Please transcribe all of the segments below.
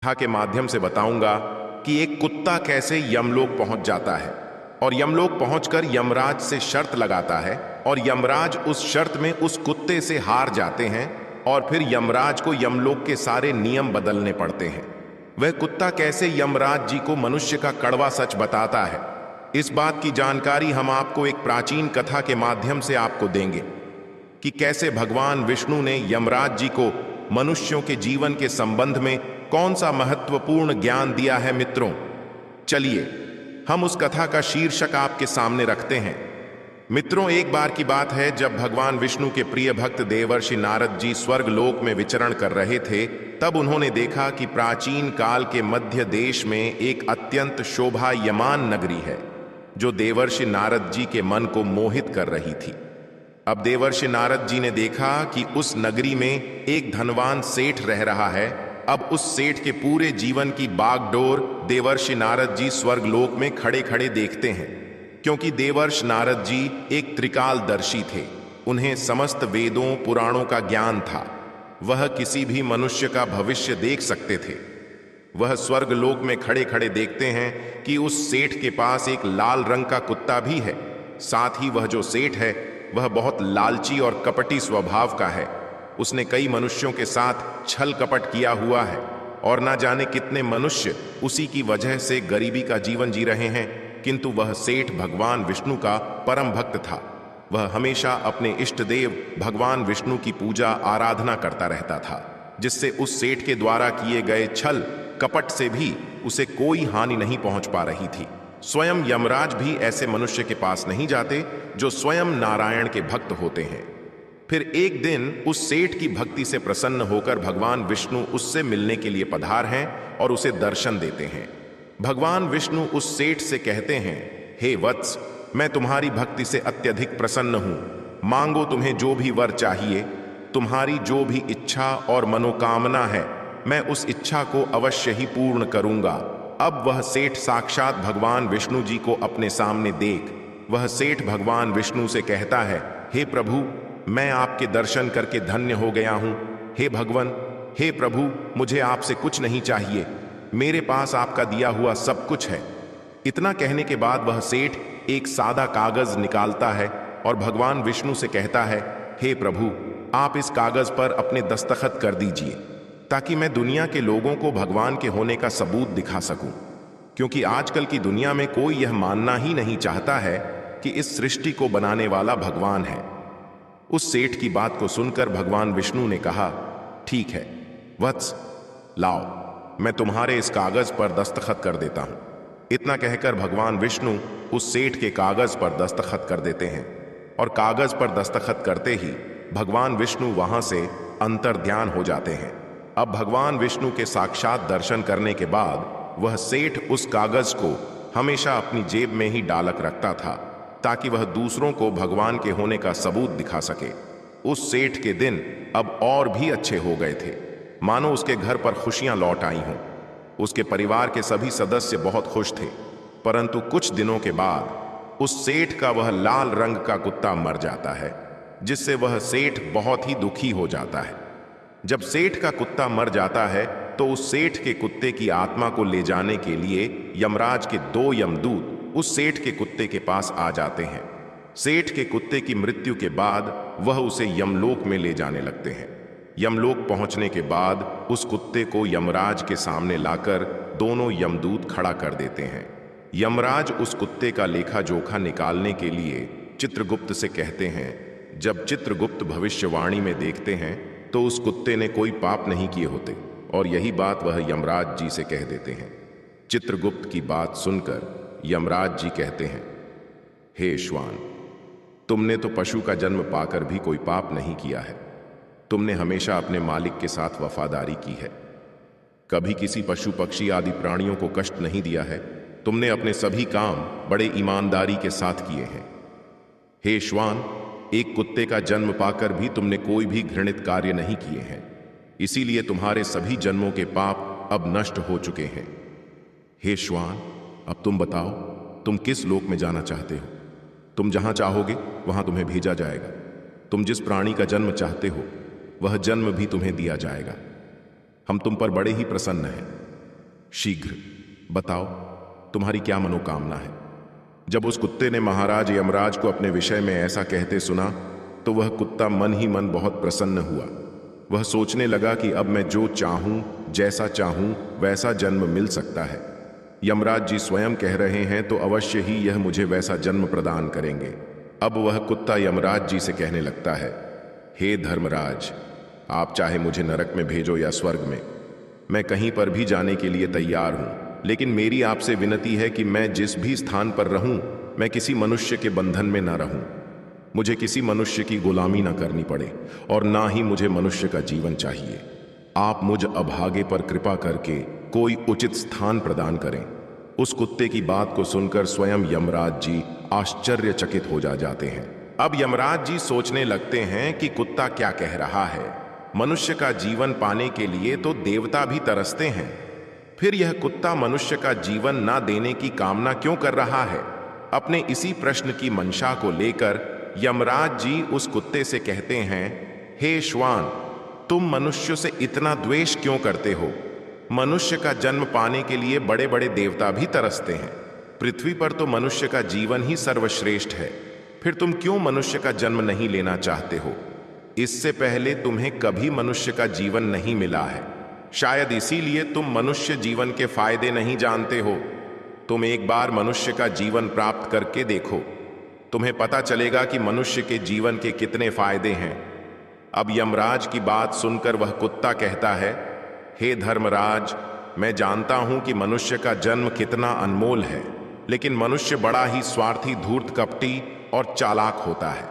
कथा के माध्यम से बताऊंगा कि एक कुत्ता कैसे यमलोक पहुंच जाता है और यमलोक पहुंचकर यमराज से शर्त लगाता है और यमराज उस शर्त में उस कुत्ते से हार जाते हैं और फिर यमराज को यमलोक के सारे नियम बदलने पड़ते हैं। वह कुत्ता कैसे यमराज जी को मनुष्य का कड़वा सच बताता है, इस बात की जानकारी हम आपको एक प्राचीन कथा के माध्यम से आपको देंगे कि कैसे भगवान विष्णु ने यमराज जी को मनुष्यों के जीवन के संबंध में कौन सा महत्वपूर्ण ज्ञान दिया है। मित्रों, चलिए हम उस कथा का शीर्षक आपके सामने रखते हैं। मित्रों, एक बार की बात है जब भगवान विष्णु के प्रिय भक्त देवर्षि नारद जी स्वर्ग लोक में विचरण कर रहे थे, तब उन्होंने देखा कि प्राचीन काल के मध्य देश में एक अत्यंत शोभायमान नगरी है जो देवर्षि नारद जी के मन को मोहित कर रही थी। अब देवर्षि नारद जी ने देखा कि उस नगरी में एक धनवान सेठ रह रहा है। अब उस सेठ के पूरे जीवन की बागडोर देवर्षि नारद जी स्वर्गलोक में खड़े खड़े देखते हैं, क्योंकि देवर्षि नारद जी एक त्रिकालदर्शी थे। उन्हें समस्त वेदों पुराणों का ज्ञान था। वह किसी भी मनुष्य का भविष्य देख सकते थे। वह स्वर्गलोक में खड़े खड़े देखते हैं कि उस सेठ के पास एक लाल रंग का कुत्ता भी है। साथ ही वह जो सेठ है वह बहुत लालची और कपटी स्वभाव का है। उसने कई मनुष्यों के साथ छल कपट किया हुआ है और ना जाने कितने मनुष्य उसी की वजह से गरीबी का जीवन जी रहे हैं। किंतु वह सेठ भगवान विष्णु का परम भक्त था। वह हमेशा अपने इष्ट देव भगवान विष्णु की पूजा आराधना करता रहता था, जिससे उस सेठ के द्वारा किए गए छल कपट से भी उसे कोई हानि नहीं पहुंच पा रही थी। स्वयं यमराज भी ऐसे मनुष्य के पास नहीं जाते जो स्वयं नारायण के भक्त होते हैं। फिर एक दिन उस सेठ की भक्ति से प्रसन्न होकर भगवान विष्णु उससे मिलने के लिए पधार हैं और उसे दर्शन देते हैं। भगवान विष्णु उस सेठ से कहते हैं, हे वत्स, मैं तुम्हारी भक्ति से अत्यधिक प्रसन्न हूं। मांगो, तुम्हें जो भी वर चाहिए, तुम्हारी जो भी इच्छा और मनोकामना है, मैं उस इच्छा को अवश्य ही पूर्ण करूंगा। अब वह सेठ साक्षात भगवान विष्णु जी को अपने सामने देख वह सेठ भगवान विष्णु से कहता है, हे प्रभु, मैं आपके दर्शन करके धन्य हो गया हूं। हे भगवान, हे प्रभु, मुझे आपसे कुछ नहीं चाहिए। मेरे पास आपका दिया हुआ सब कुछ है। इतना कहने के बाद वह सेठ एक सादा कागज निकालता है और भगवान विष्णु से कहता है, हे प्रभु, आप इस कागज पर अपने दस्तखत कर दीजिए ताकि मैं दुनिया के लोगों को भगवान के होने का सबूत दिखा सकूं, क्योंकि आजकल की दुनिया में कोई यह मानना ही नहीं चाहता है कि इस सृष्टि को बनाने वाला भगवान है। उस सेठ की बात को सुनकर भगवान विष्णु ने कहा, ठीक है वत्स, लाओ, मैं तुम्हारे इस कागज पर दस्तखत कर देता हूं। इतना कहकर भगवान विष्णु उस सेठ के कागज पर दस्तखत कर देते हैं और कागज पर दस्तखत करते ही भगवान विष्णु वहां से अंतर्ध्यान हो जाते हैं। अब भगवान विष्णु के साक्षात दर्शन करने के बाद वह सेठ उस कागज को हमेशा अपनी जेब में ही डालक रखता था ताकि वह दूसरों को भगवान के होने का सबूत दिखा सके। उस सेठ के दिन अब और भी अच्छे हो गए थे, मानो उसके घर पर खुशियां लौट आई हों। उसके परिवार के सभी सदस्य बहुत खुश थे। परंतु कुछ दिनों के बाद उस सेठ का वह लाल रंग का कुत्ता मर जाता है, जिससे वह सेठ बहुत ही दुखी हो जाता है। जब सेठ का कुत्ता मर जाता है तो उस सेठ के कुत्ते की आत्मा को ले जाने के लिए यमराज के 2 यमदूत उस सेठ के कुत्ते के पास आ जाते हैं। सेठ के कुत्ते की मृत्यु के बाद वह उसे यमलोक में ले जाने लगते हैं। यमलोक पहुंचने के बाद उस कुत्ते को यमराज के सामने लाकर दोनों यमदूत खड़ा कर देते हैं। यमराज उस कुत्ते का लेखा जोखा निकालने के लिए चित्रगुप्त से कहते हैं। जब चित्रगुप्त भविष्यवाणी में देखते हैं तो उस कुत्ते ने कोई पाप नहीं किए होते और यही बात वह यमराज जी से कह देते हैं। चित्रगुप्त की बात सुनकर यमराज जी कहते हैं, हे श्वान, तुमने तो पशु का जन्म पाकर भी कोई पाप नहीं किया है। तुमने हमेशा अपने मालिक के साथ वफादारी की है, कभी किसी पशु पक्षी आदि प्राणियों को कष्ट नहीं दिया है। तुमने अपने सभी काम बड़े ईमानदारी के साथ किए हैं। हे श्वान, एक कुत्ते का जन्म पाकर भी तुमने कोई भी घृणित कार्य नहीं किए हैं, इसीलिए तुम्हारे सभी जन्मों के पाप अब नष्ट हो चुके हैं। हे श्वान, अब तुम बताओ, तुम किस लोक में जाना चाहते हो? तुम जहां चाहोगे वहां तुम्हें भेजा जाएगा। तुम जिस प्राणी का जन्म चाहते हो वह जन्म भी तुम्हें दिया जाएगा। हम तुम पर बड़े ही प्रसन्न हैं। शीघ्र बताओ, तुम्हारी क्या मनोकामना है। जब उस कुत्ते ने महाराज यमराज को अपने विषय में ऐसा कहते सुना तो वह कुत्ता मन ही मन बहुत प्रसन्न हुआ। वह सोचने लगा कि अब मैं जो चाहूं, जैसा चाहूं वैसा जन्म मिल सकता है। यमराज जी स्वयं कह रहे हैं तो अवश्य ही यह मुझे वैसा जन्म प्रदान करेंगे। अब वह कुत्ता यमराज जी से कहने लगता है, हे धर्मराज, आप चाहे मुझे नरक में भेजो या स्वर्ग में, मैं कहीं पर भी जाने के लिए तैयार हूं, लेकिन मेरी आपसे विनती है कि मैं जिस भी स्थान पर रहूं, मैं किसी मनुष्य के बंधन में ना रहूं। मुझे किसी मनुष्य की गुलामी ना करनी पड़े और ना ही मुझे मनुष्य का जीवन चाहिए। आप मुझ अभागे पर कृपा करके कोई उचित स्थान प्रदान करें। उस कुत्ते की बात को सुनकर स्वयं यमराज जी आश्चर्यचकित हो जाते हैं। अब यमराज जी सोचने लगते हैं कि कुत्ता क्या कह रहा है। मनुष्य का जीवन पाने के लिए तो देवता भी तरसते हैं, फिर यह कुत्ता मनुष्य का जीवन ना देने की कामना क्यों कर रहा है। अपने इसी प्रश्न की मंशा को लेकर यमराज जी उस कुत्ते से कहते हैं, हे श्वान, तुम मनुष्य से इतना द्वेष क्यों करते हो। मनुष्य का जन्म पाने के लिए बड़े बड़े देवता भी तरसते हैं। पृथ्वी पर तो मनुष्य का जीवन ही सर्वश्रेष्ठ है, फिर तुम क्यों मनुष्य का जन्म नहीं लेना चाहते हो। इससे पहले तुम्हें कभी मनुष्य का जीवन नहीं मिला है, शायद इसीलिए तुम मनुष्य जीवन के फायदे नहीं जानते हो। तुम एक बार मनुष्य का जीवन प्राप्त करके देखो, तुम्हें पता चलेगा कि मनुष्य के जीवन के कितने फायदे हैं। अब यमराज की बात सुनकर वह कुत्ता कहता है, हे धर्मराज, मैं जानता हूं कि मनुष्य का जन्म कितना अनमोल है, लेकिन मनुष्य बड़ा ही स्वार्थी, धूर्त, कपटी और चालाक होता है।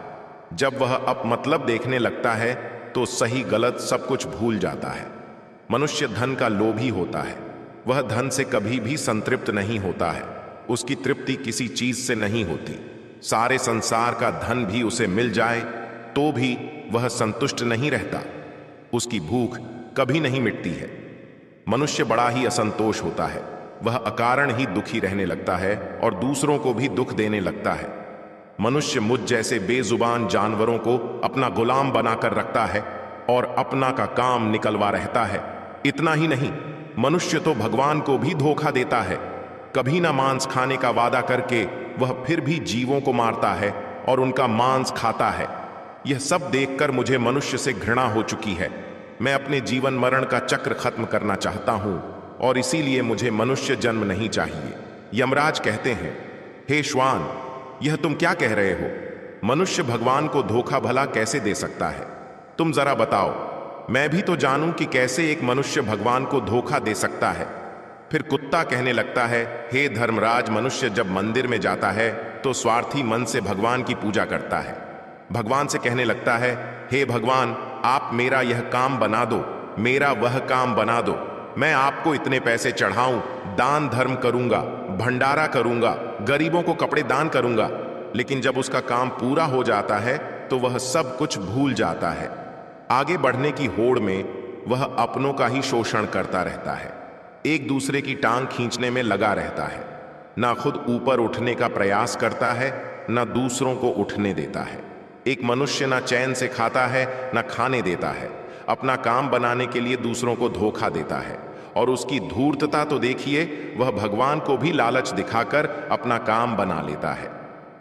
जब वह अपमतलब देखने लगता है तो सही गलत सब कुछ भूल जाता है। मनुष्य धन का लोभी होता है, वह धन से कभी भी संतृप्त नहीं होता है। उसकी तृप्ति किसी चीज से नहीं होती। सारे संसार का धन भी उसे मिल जाए तो भी वह संतुष्ट नहीं रहता। उसकी भूख कभी नहीं मिटती है। मनुष्य बड़ा ही असंतोष होता है, वह अकारण ही दुखी रहने लगता है और दूसरों को भी दुख देने लगता है। मनुष्य मुझ जैसे बेजुबान जानवरों को अपना गुलाम बनाकर रखता है और अपना का काम निकलवा रहता है। इतना ही नहीं, मनुष्य तो भगवान को भी धोखा देता है। कभी ना मांस खाने का वादा करके वह फिर भी जीवों को मारता है और उनका मांस खाता है। यह सब देखकर मुझे मनुष्य से घृणा हो चुकी है। मैं अपने जीवन मरण का चक्र खत्म करना चाहता हूं और इसीलिए मुझे मनुष्य जन्म नहीं चाहिए। यमराज कहते हैं, हे श्वान, यह तुम क्या कह रहे हो। मनुष्य भगवान को धोखा भला कैसे दे सकता है। तुम जरा बताओ, मैं भी तो जानूं कि कैसे एक मनुष्य भगवान को धोखा दे सकता है। फिर कुत्ता कहने लगता है, हे धर्मराज, मनुष्य जब मंदिर में जाता है तो स्वार्थी मन से भगवान की पूजा करता है। भगवान से कहने लगता है, हे भगवान, आप मेरा यह काम बना दो, मेरा वह काम बना दो, मैं आपको इतने पैसे चढ़ाऊं, दान धर्म करूंगा, भंडारा करूंगा, गरीबों को कपड़े दान करूंगा। लेकिन जब उसका काम पूरा हो जाता है तो वह सब कुछ भूल जाता है। आगे बढ़ने की होड़ में वह अपनों का ही शोषण करता रहता है, एक दूसरे की टांग खींचने में लगा रहता है। ना खुद ऊपर उठने का प्रयास करता है, ना दूसरों को उठने देता है। एक मनुष्य ना चैन से खाता है, ना खाने देता है। अपना काम बनाने के लिए दूसरों को धोखा देता है और उसकी धूर्तता तो देखिए, वह भगवान को भी लालच दिखाकर अपना काम बना लेता है।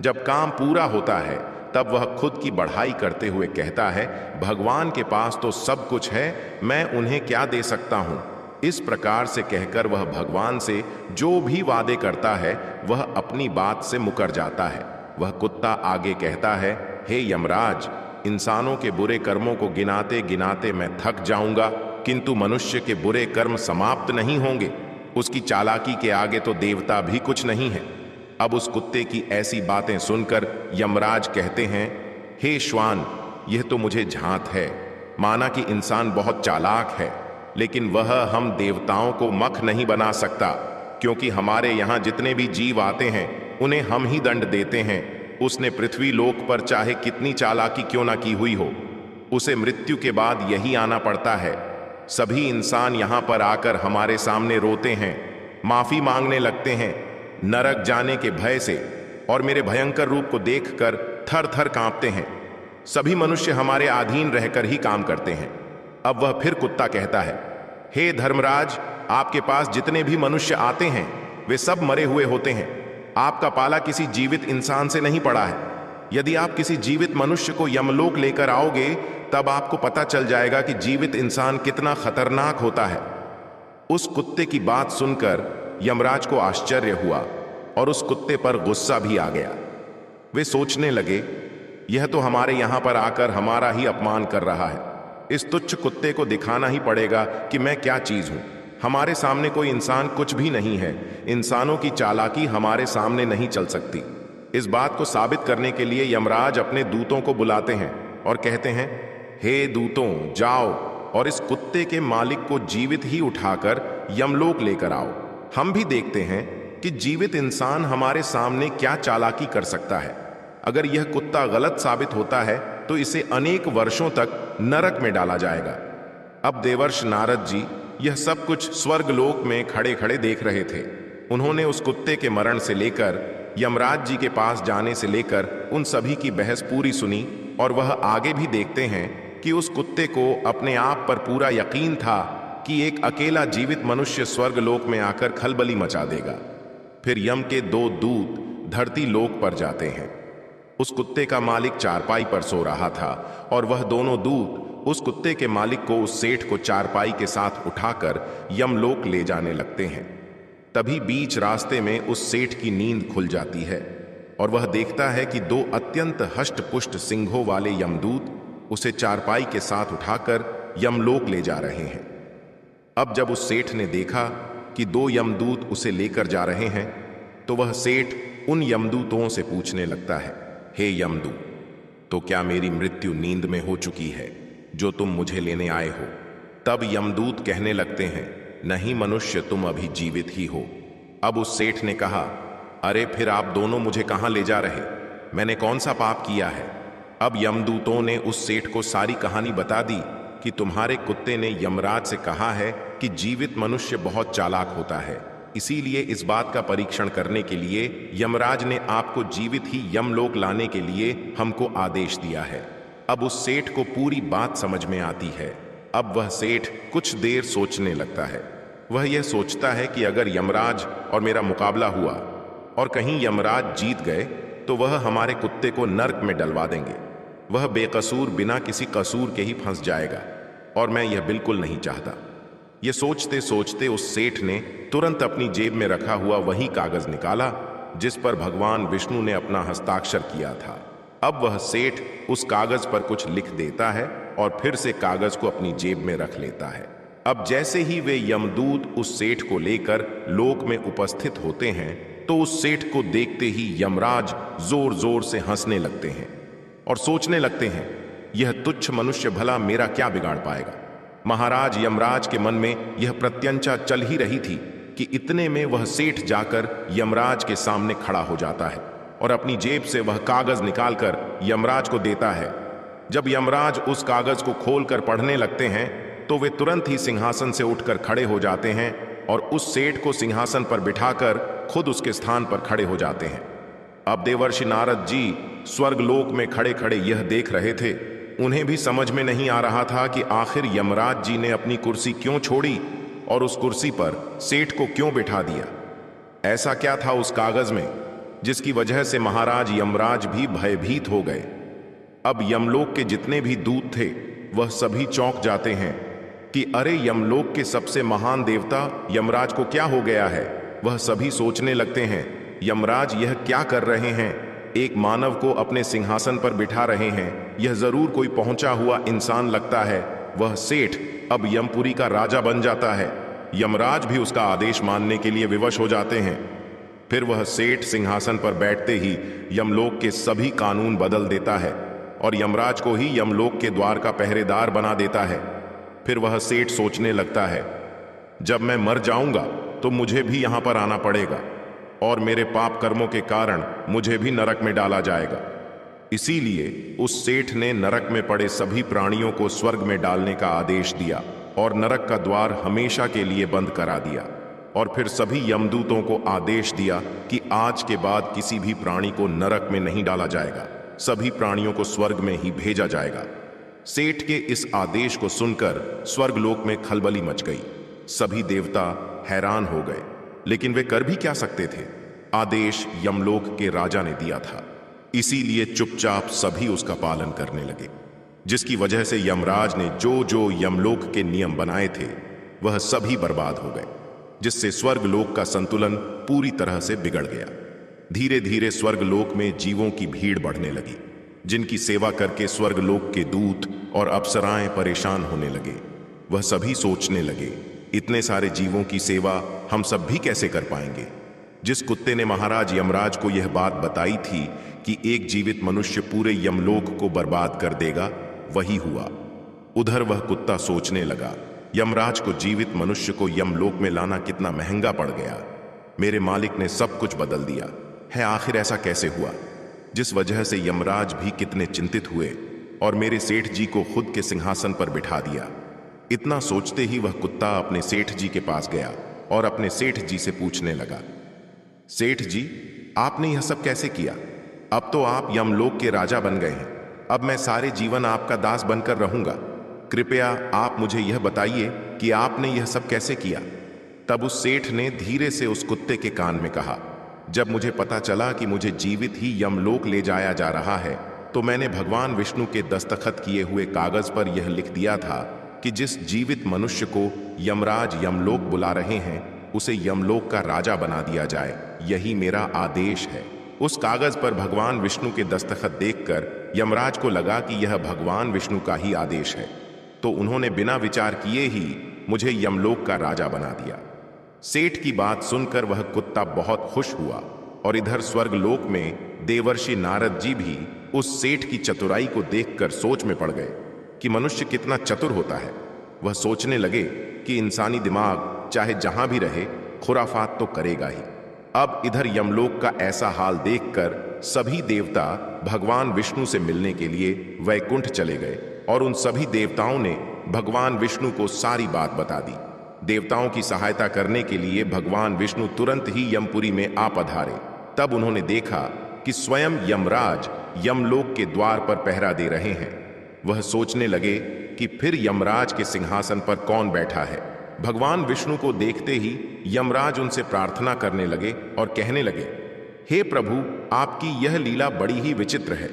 जब काम पूरा होता है तब वह खुद की बढ़ाई करते हुए कहता है, भगवान के पास तो सब कुछ है, मैं उन्हें क्या दे सकता हूं। इस प्रकार से कहकर वह भगवान से जो भी वादे करता है वह अपनी बात से मुकर जाता है। वह कुत्ता आगे कहता है, हे यमराज, इंसानों के बुरे कर्मों को गिनाते गिनाते मैं थक जाऊंगा, किंतु मनुष्य के बुरे कर्म समाप्त नहीं होंगे। उसकी चालाकी के आगे तो देवता भी कुछ नहीं है। अब उस कुत्ते की ऐसी बातें सुनकर यमराज कहते हैं, हे श्वान, यह तो मुझे झांत है। माना कि इंसान बहुत चालाक है, लेकिन वह हम देवताओं को मख नहीं बना सकता, क्योंकि हमारे यहाँ जितने भी जीव आते हैं उन्हें हम ही दंड देते हैं। उसने पृथ्वी लोक पर चाहे कितनी चालाकी क्यों ना की हुई हो, उसे मृत्यु के बाद यही आना पड़ता है। सभी इंसान यहाँ पर आकर हमारे सामने रोते हैं, माफी मांगने लगते हैं, नरक जाने के भय से और मेरे भयंकर रूप को देखकर थर थर कांपते हैं। सभी मनुष्य हमारे अधीन रहकर ही काम करते हैं। अब वह फिर कुत्ता कहता है, हे धर्मराज, आपके पास जितने भी मनुष्य आते हैं वे सब मरे हुए होते हैं। आपका पाला किसी जीवित इंसान से नहीं पड़ा है। यदि आप किसी जीवित मनुष्य को यमलोक लेकर आओगे तब आपको पता चल जाएगा कि जीवित इंसान कितना खतरनाक होता है। उस कुत्ते की बात सुनकर यमराज को आश्चर्य हुआ और उस कुत्ते पर गुस्सा भी आ गया। वे सोचने लगे, यह तो हमारे यहां पर आकर हमारा ही अपमान कर रहा है। इस तुच्छ कुत्ते को दिखाना ही पड़ेगा कि मैं क्या चीज हूं। हमारे सामने कोई इंसान कुछ भी नहीं है। इंसानों की चालाकी हमारे सामने नहीं चल सकती। इस बात को साबित करने के लिए यमराज अपने दूतों को बुलाते हैं और कहते हैं, हे दूतों, जाओ और इस कुत्ते के मालिक को जीवित ही उठाकर यमलोक लेकर आओ। हम भी देखते हैं कि जीवित इंसान हमारे सामने क्या चालाकी कर सकता है। अगर यह कुत्ता गलत साबित होता है तो इसे अनेक वर्षों तक नरक में डाला जाएगा। अब देवर्ष नारद जी यह सब कुछ स्वर्गलोक में खड़े खड़े देख रहे थे। उन्होंने उस कुत्ते के मरण से लेकर यमराज जी के पास जाने से लेकर उन सभी की बहस पूरी सुनी और वह आगे भी देखते हैं कि उस कुत्ते को अपने आप पर पूरा यकीन था कि एक अकेला जीवित मनुष्य स्वर्गलोक में आकर खलबली मचा देगा। फिर यम के 2 दूत धरती लोक पर जाते हैं। उस कुत्ते का मालिक चारपाई पर सो रहा था और वह दोनों दूत उस कुत्ते के मालिक को, उस सेठ को चारपाई के साथ उठाकर यमलोक ले जाने लगते हैं। तभी बीच रास्ते में उस सेठ की नींद खुल जाती है और वह देखता है कि 2 अत्यंत हष्ट-पुष्ट सिंघों वाले यमदूत उसे चारपाई के साथ उठाकर यमलोक ले जा रहे हैं। अब जब उस सेठ ने देखा कि 2 यमदूत उसे लेकर जा रहे हैं तो वह सेठ उन यमदूतों से पूछने लगता है, हे यमदूत, तो क्या मेरी मृत्यु नींद में हो चुकी है जो तुम मुझे लेने आए हो? तब यमदूत कहने लगते हैं, नहीं मनुष्य, तुम अभी जीवित ही हो। अब उस सेठ ने कहा, अरे फिर आप दोनों मुझे कहां ले जा रहे? मैंने कौन सा पाप किया है? अब यमदूतों ने उस सेठ को सारी कहानी बता दी कि तुम्हारे कुत्ते ने यमराज से कहा है कि जीवित मनुष्य बहुत चालाक होता है, इसीलिए इस बात का परीक्षण करने के लिए यमराज ने आपको जीवित ही यमलोक लाने के लिए हमको आदेश दिया है। अब उस सेठ को पूरी बात समझ में आती है। अब वह सेठ कुछ देर सोचने लगता है। वह यह सोचता है कि अगर यमराज और मेरा मुकाबला हुआ और कहीं यमराज जीत गए तो वह हमारे कुत्ते को नर्क में डलवा देंगे। वह बेकसूर बिना किसी कसूर के ही फंस जाएगा और मैं यह बिल्कुल नहीं चाहता। यह सोचते सोचते उस सेठ ने तुरंत अपनी जेब में रखा हुआ वही कागज निकाला जिस पर भगवान विष्णु ने अपना हस्ताक्षर किया था। अब वह सेठ उस कागज पर कुछ लिख देता है और फिर से कागज को अपनी जेब में रख लेता है। अब जैसे ही वे यमदूत उस सेठ को लेकर लोक में उपस्थित होते हैं तो उस सेठ को देखते ही यमराज जोर जोर से हंसने लगते हैं और सोचने लगते हैं, यह तुच्छ मनुष्य भला मेरा क्या बिगाड़ पाएगा। महाराज यमराज के मन में यह प्रत्यंचा चल ही रही थी कि इतने में वह सेठ जाकर यमराज के सामने खड़ा हो जाता है और अपनी जेब से वह कागज निकालकर यमराज को देता है। जब यमराज उस कागज को खोलकर पढ़ने लगते हैं तो वे तुरंत ही सिंहासन से उठकर खड़े हो जाते हैं और उस सेठ को सिंहासन पर बिठाकर खुद उसके स्थान पर खड़े हो जाते हैं। अब देवर्षि नारद जी स्वर्गलोक में खड़े खड़े यह देख रहे थे। उन्हें भी समझ में नहीं आ रहा था कि आखिर यमराज जी ने अपनी कुर्सी क्यों छोड़ी और उस कुर्सी पर सेठ को क्यों बिठा दिया। ऐसा क्या था उस कागज में जिसकी वजह से महाराज यमराज भी भयभीत हो गए। अब यमलोक के जितने भी दूत थे वह सभी चौंक जाते हैं कि अरे यमलोक के सबसे महान देवता यमराज को क्या हो गया है। वह सभी सोचने लगते हैं, यमराज यह क्या कर रहे हैं? एक मानव को अपने सिंहासन पर बिठा रहे हैं। यह जरूर कोई पहुंचा हुआ इंसान लगता है। वह सेठ अब यमपुरी का राजा बन जाता है। यमराज भी उसका आदेश मानने के लिए विवश हो जाते हैं। फिर वह सेठ सिंहासन पर बैठते ही यमलोक के सभी कानून बदल देता है और यमराज को ही यमलोक के द्वार का पहरेदार बना देता है। फिर वह सेठ सोचने लगता है, जब मैं मर जाऊंगा तो मुझे भी यहां पर आना पड़ेगा और मेरे पाप कर्मों के कारण मुझे भी नरक में डाला जाएगा। इसीलिए उस सेठ ने नरक में पड़े सभी प्राणियों को स्वर्ग में डालने का आदेश दिया और नरक का द्वार हमेशा के लिए बंद करा दिया। और फिर सभी यमदूतों को आदेश दिया कि आज के बाद किसी भी प्राणी को नरक में नहीं डाला जाएगा, सभी प्राणियों को स्वर्ग में ही भेजा जाएगा। सेठ के इस आदेश को सुनकर स्वर्गलोक में खलबली मच गई। सभी देवता हैरान हो गए, लेकिन वे कर भी क्या सकते थे? आदेश यमलोक के राजा ने दिया था, इसीलिए चुपचाप सभी उसका पालन करने लगे, जिसकी वजह से यमराज ने जो जो यमलोक के नियम बनाए थे वह सभी बर्बाद हो गए, जिससे स्वर्गलोक का संतुलन पूरी तरह से बिगड़ गया। धीरे धीरे स्वर्गलोक में जीवों की भीड़ बढ़ने लगी, जिनकी सेवा करके स्वर्गलोक के दूत और अप्सराएं परेशान होने लगे। वह सभी सोचने लगे, इतने सारे जीवों की सेवा हम सब भी कैसे कर पाएंगे? जिस कुत्ते ने महाराज यमराज को यह बात बताई थी कि एक जीवित मनुष्य पूरे यमलोक को बर्बाद कर देगा, वही हुआ। उधर वह कुत्ता सोचने लगा, यमराज को जीवित मनुष्य को यमलोक में लाना कितना महंगा पड़ गया। मेरे मालिक ने सब कुछ बदल दिया है, आखिर ऐसा कैसे हुआ? जिस वजह से यमराज भी कितने चिंतित हुए और मेरे सेठ जी को खुद के सिंहासन पर बिठा दिया। इतना सोचते ही वह कुत्ता अपने सेठ जी के पास गया और अपने सेठ जी से पूछने लगा, सेठ जी, आपने यह सब कैसे किया? अब तो आप यमलोक के राजा बन गए हैं, अब मैं सारे जीवन आपका दास बनकर रहूंगा। कृपया आप मुझे यह बताइए कि आपने यह सब कैसे किया? तब उस सेठ ने धीरे से उस कुत्ते के कान में कहा, जब मुझे पता चला कि मुझे जीवित ही यमलोक ले जाया जा रहा है, तो मैंने भगवान विष्णु के दस्तखत किए हुए कागज पर यह लिख दिया था कि जिस जीवित मनुष्य को यमराज यमलोक बुला रहे हैं उसे यमलोक का राजा बना दिया जाए। यही मेरा आदेश है। उस कागज पर भगवान विष्णु के दस्तखत देखकर यमराज को लगा कि यह भगवान विष्णु का ही आदेश है, तो उन्होंने बिना विचार किए ही मुझे यमलोक का राजा बना दिया। सेठ की बात सुनकर वह कुत्ता बहुत खुश हुआ और इधर स्वर्गलोक में देवर्षि नारद जी भी उस सेठ की चतुराई को देखकर सोच में पड़ गए कि मनुष्य कितना चतुर होता है। वह सोचने लगे कि इंसानी दिमाग चाहे जहां भी रहे खुराफात तो करेगा ही। अब इधर यमलोक का ऐसा हाल देखकर सभी देवता भगवान विष्णु से मिलने के लिए वैकुंठ चले गए और उन सभी देवताओं ने भगवान विष्णु को सारी बात बता दी। देवताओं की सहायता करने के लिए भगवान विष्णु तुरंत ही यमपुरी में आ पधारे। तब उन्होंने देखा कि स्वयं यमराज यमलोक के द्वार पर पहरा दे रहे हैं। वह सोचने लगे कि फिर यमराज के सिंहासन पर कौन बैठा है। भगवान विष्णु को देखते ही यमराज उनसे प्रार्थना करने लगे और कहने लगे, हे प्रभु, आपकी यह लीला बड़ी ही विचित्र है।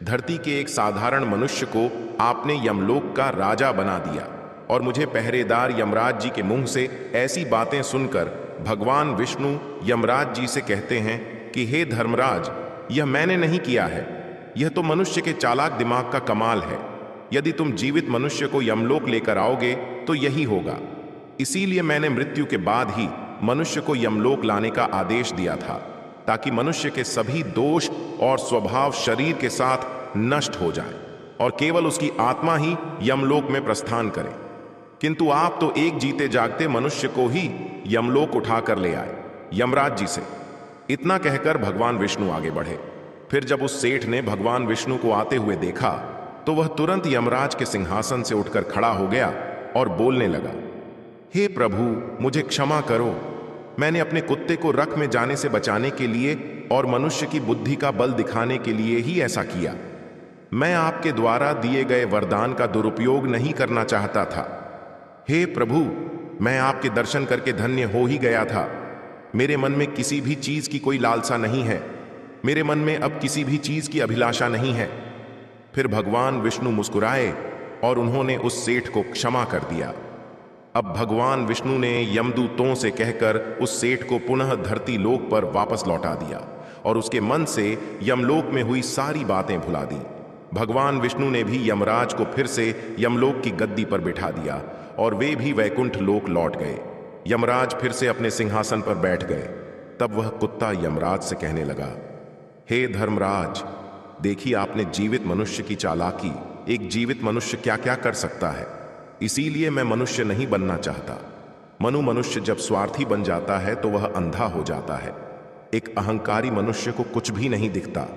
धरती के एक साधारण मनुष्य को आपने यमलोक का राजा बना दिया और मुझे पहरेदार यमराज जी के मुंह से ऐसी बातें सुनकर भगवान विष्णु यमराज जी से कहते हैं कि हे धर्मराज, यह मैंने नहीं किया है, यह तो मनुष्य के चालाक दिमाग का कमाल है। यदि तुम जीवित मनुष्य को यमलोक लेकर आओगे तो यही होगा। इसीलिए मैंने मृत्यु के बाद ही मनुष्य को यमलोक लाने का आदेश दिया था, ताकि मनुष्य के सभी दोष और स्वभाव शरीर के साथ नष्ट हो जाए और केवल उसकी आत्मा ही यमलोक में प्रस्थान करे। किंतु आप तो एक जीते जागते मनुष्य को ही यमलोक उठाकर ले आए यमराज जी से। इतना कहकर भगवान विष्णु आगे बढ़े। फिर जब उस सेठ ने भगवान विष्णु को आते हुए देखा तो वह तुरंत यमराज के सिंहासन से उठकर खड़ा हो गया और बोलने लगा, हे प्रभु, मुझे क्षमा करो। मैंने अपने कुत्ते को रख में जाने से बचाने के लिए और मनुष्य की बुद्धि का बल दिखाने के लिए ही ऐसा किया। मैं आपके द्वारा दिए गए वरदान का दुरुपयोग नहीं करना चाहता था। हे प्रभु, मैं आपके दर्शन करके धन्य हो ही गया था। मेरे मन में किसी भी चीज की कोई लालसा नहीं है। मेरे मन में अब किसी भी चीज की अभिलाषा नहीं है। फिर भगवान विष्णु मुस्कुराए और उन्होंने उस सेठ को क्षमा कर दिया। अब भगवान विष्णु ने यमदूतों से कहकर उस सेठ को पुनः धरती लोक पर वापस लौटा दिया और उसके मन से यमलोक में हुई सारी बातें भुला दी। भगवान विष्णु ने भी यमराज को फिर से यमलोक की गद्दी पर बिठा दिया और वे भी वैकुंठ लोक लौट गए। यमराज फिर से अपने सिंहासन पर बैठ गए। तब वह कुत्ता यमराज से कहने लगा, हे धर्मराज, देखिए आपने जीवित मनुष्य की चालाकी, एक जीवित मनुष्य क्या क्या कर सकता है। इसीलिए मैं मनुष्य नहीं बनना चाहता। मनुष्य जब स्वार्थी बन जाता है तो वह अंधा हो जाता है। एक अहंकारी मनुष्य को कुछ भी नहीं दिखता,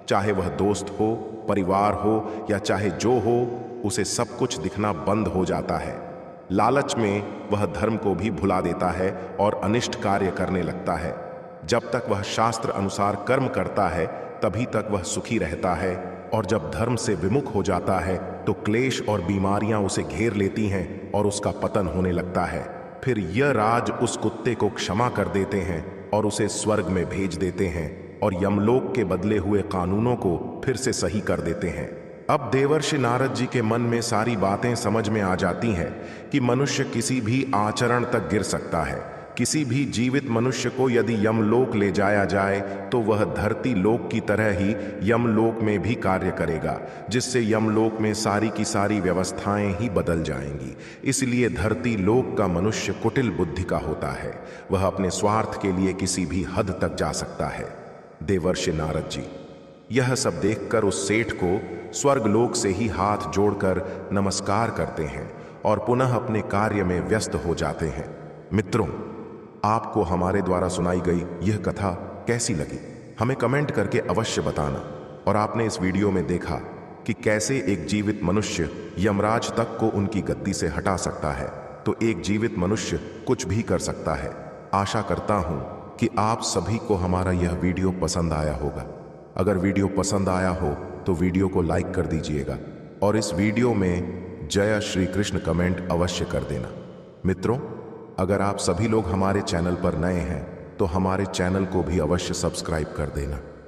चाहे वह दोस्त हो, परिवार हो या चाहे जो हो, उसे सब कुछ दिखना बंद हो जाता है। लालच में वह धर्म को भी भुला देता है और अनिष्ट कार्य करने लगता है। जब तक वह शास्त्र अनुसार कर्म करता है तभी तक वह सुखी रहता है, और जब धर्म से विमुख हो जाता है तो क्लेश और बीमारियां उसे घेर लेती हैं और उसका पतन होने लगता है। फिर यमराज उस कुत्ते को क्षमा कर देते हैं और उसे स्वर्ग में भेज देते हैं और यमलोक के बदले हुए कानूनों को फिर से सही कर देते हैं। अब देवर्षि नारद जी के मन में सारी बातें समझ में आ जाती हैं कि मनुष्य किसी भी आचरण तक गिर सकता है। किसी भी जीवित मनुष्य को यदि यमलोक ले जाया जाए तो वह धरती लोक की तरह ही यमलोक में भी कार्य करेगा, जिससे यमलोक में सारी की सारी व्यवस्थाएं ही बदल जाएंगी। इसलिए धरती लोक का मनुष्य कुटिल बुद्धि का होता है, वह अपने स्वार्थ के लिए किसी भी हद तक जा सकता है। देवर्षि नारद जी यह सब देखकर उस सेठ को स्वर्गलोक से ही हाथ जोड़कर नमस्कार करते हैं और पुनः अपने कार्य में व्यस्त हो जाते हैं। मित्रों, आपको हमारे द्वारा सुनाई गई यह कथा कैसी लगी, हमें कमेंट करके अवश्य बताना। और आपने इस वीडियो में देखा कि कैसे एक जीवित मनुष्य यमराज तक को उनकी गद्दी से हटा सकता है, तो एक जीवित मनुष्य कुछ भी कर सकता है। आशा करता हूं कि आप सभी को हमारा यह वीडियो पसंद आया होगा। अगर वीडियो पसंद आया हो तो वीडियो को लाइक कर दीजिएगा और इस वीडियो में जय श्री कृष्ण कमेंट अवश्य कर देना। मित्रों, अगर आप सभी लोग हमारे चैनल पर नए हैं तो हमारे चैनल को भी अवश्य सब्सक्राइब कर देना।